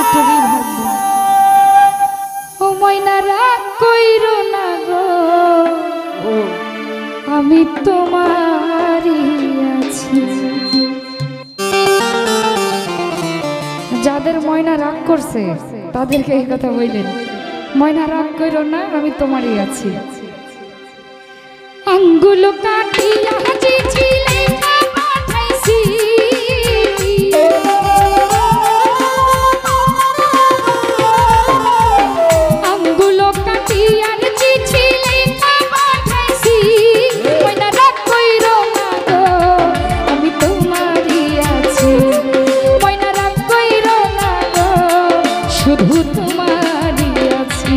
এটুকুই ভাববো। ও ময়না রাগ কইরো না গো, আমি তোমারই আছি। যাদের ময়না রাগ করছে তাদেরকে এই কথা বললেন, ময়না রাগ কইরো না, আমি তোমারই আছি। আঙ্গুল কাটিয়া চিঠি লেখা পাঠাইছি, আঙ্গুল কাটিয়া চিঠি লেখা পাঠাইছি। ময়না রাগ কইরো না গো, আমি তোমারই আছি। ময়না রাগ কইরো না গো, শুধু তোমারই আছি।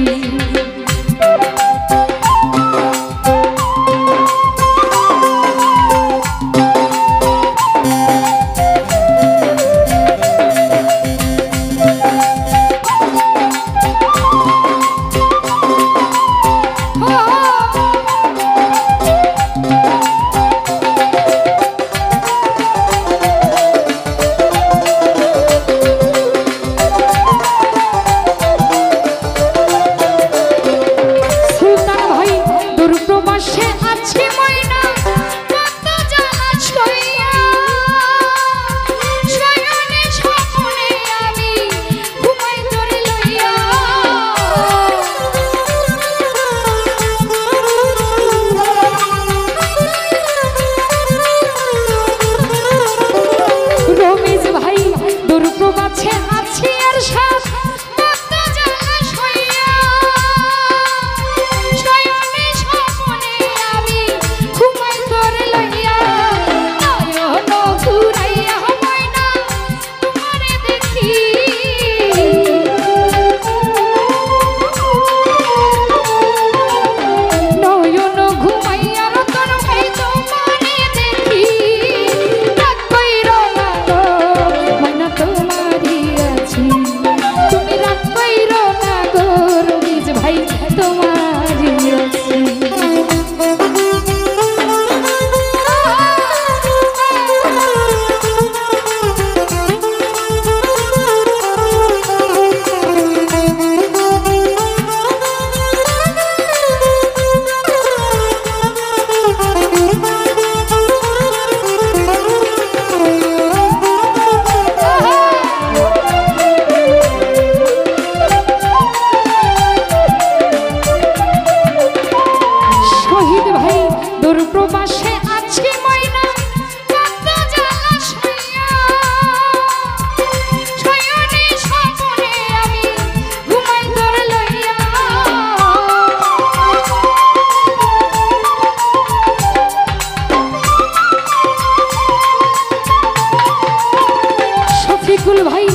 ভাই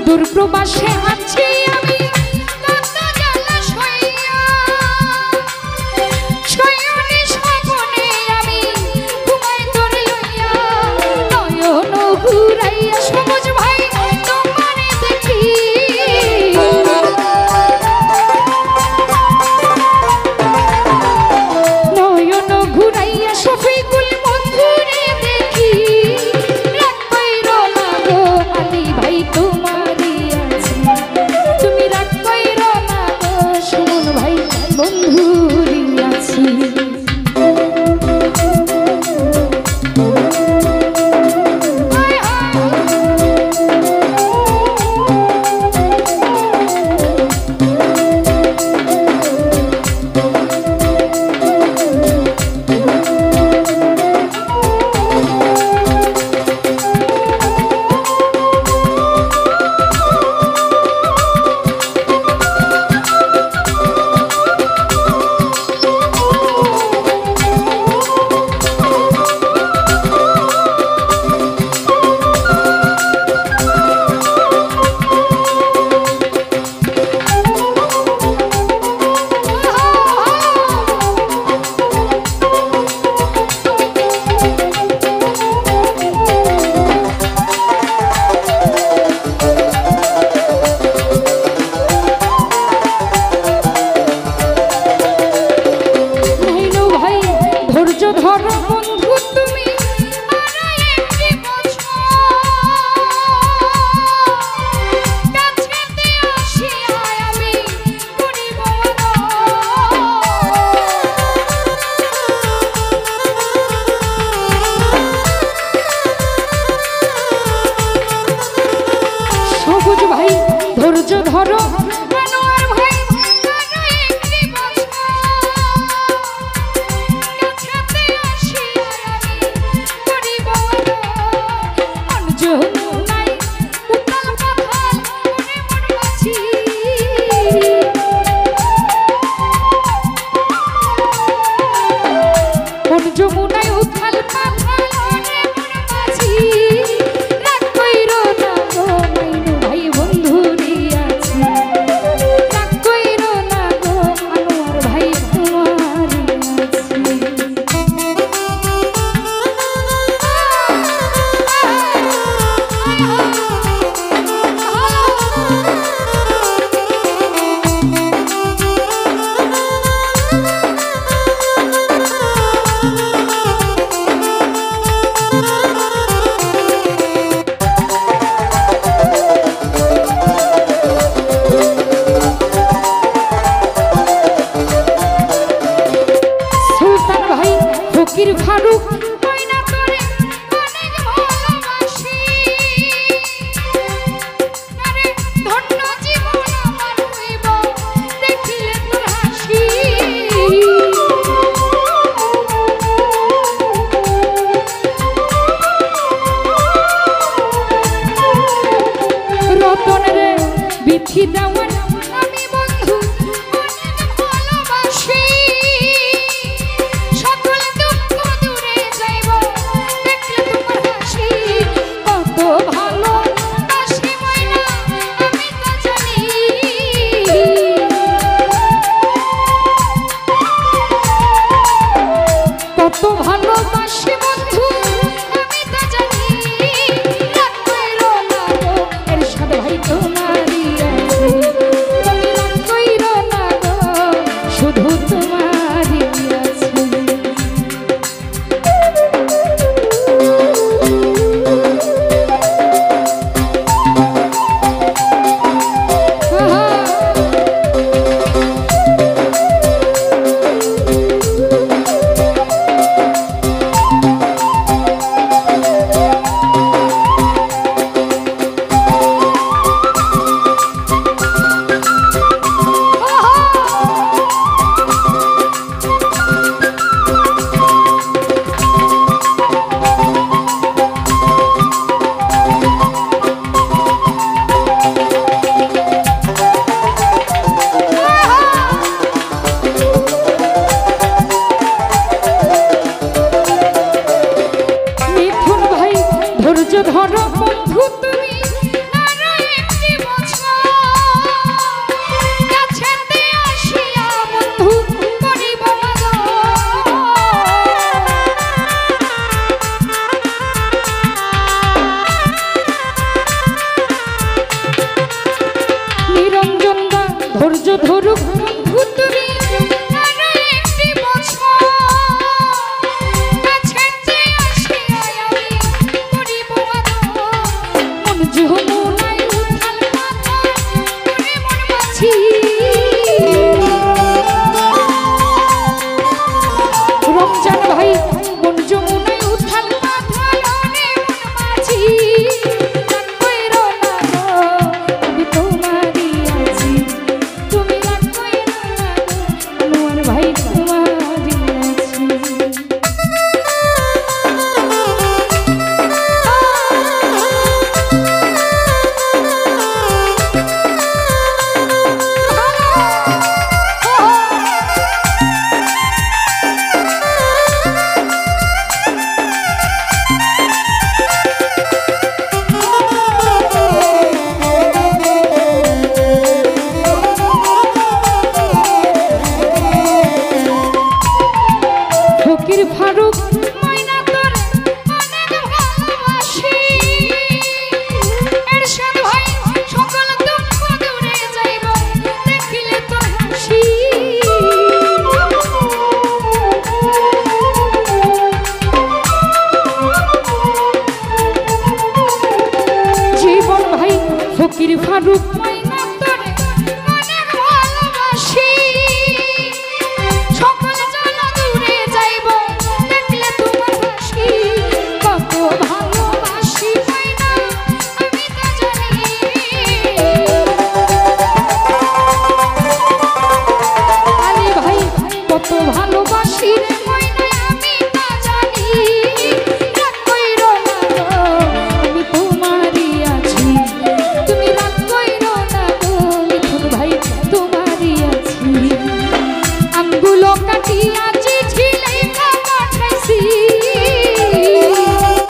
দূর প্রবাসে আছি আমি, কত জ্বালা সইয়া, শয়নে স্বপনে আমি ঘুমাই তোর লইয়া, নয়ন ঘুরাইয়া সবুজ ভাই তোমারে দেখি, নয়ন ঘুরাইয়া শফিকুল বন্ধুরে দেখি, রাগ কইরো না গো আলী ভাই তোমারই আছি। ধৈর্য ধরো আনোয়ার ভাই যমুনায় উথাল পাথাল মাঝি রাগ কইরো না গো মাইনু ভাই বন্ধু আছি রাগ কইরো না গো আনোয়ার ভাই তোমার ফকির ফারুক ময়না তোরে অনেক ভালোবাসি আরে ধন্য জীবন আমার হইব দেখিলে তোর হাসি রতন রে বিথি দেওয়ান আমি বন্ধু অনেক ভালোবাসি কত ভালোবাসি বন্ধু আমি তো জানি রাগ কইরো না গো এরশাদ ভাই তোমারই আছে তুমি রাগ কইরো না গো শুধু তোমারই আছে ধৈর্য ধরো বন্ধু তুমি আরো একটি বছর কাছেতে আসিয়া বন্ধু করিব নিরঞ্জন দা ধৈর্য ধরুক বন্ধু তুমি আরো একটি বছর যমুনায় উথাল পাথাল করে মন মাছি রমজান ভাই মন যমুনায় উথাল পাথাল করে মন মাছি রাগ কইরো না গো আমি তোমারই আছি তুমি রাগ কইরো না গো আনোয়ার ভাই তোমারই আছি ফকির ফারুক ময়না তোরে অনেক ভালোবাসি এরশাদ ভাই সকল দুঃখ দূরে যাইব দেখিলে তোর হাসি জীবন ভাই ফকির ফারুক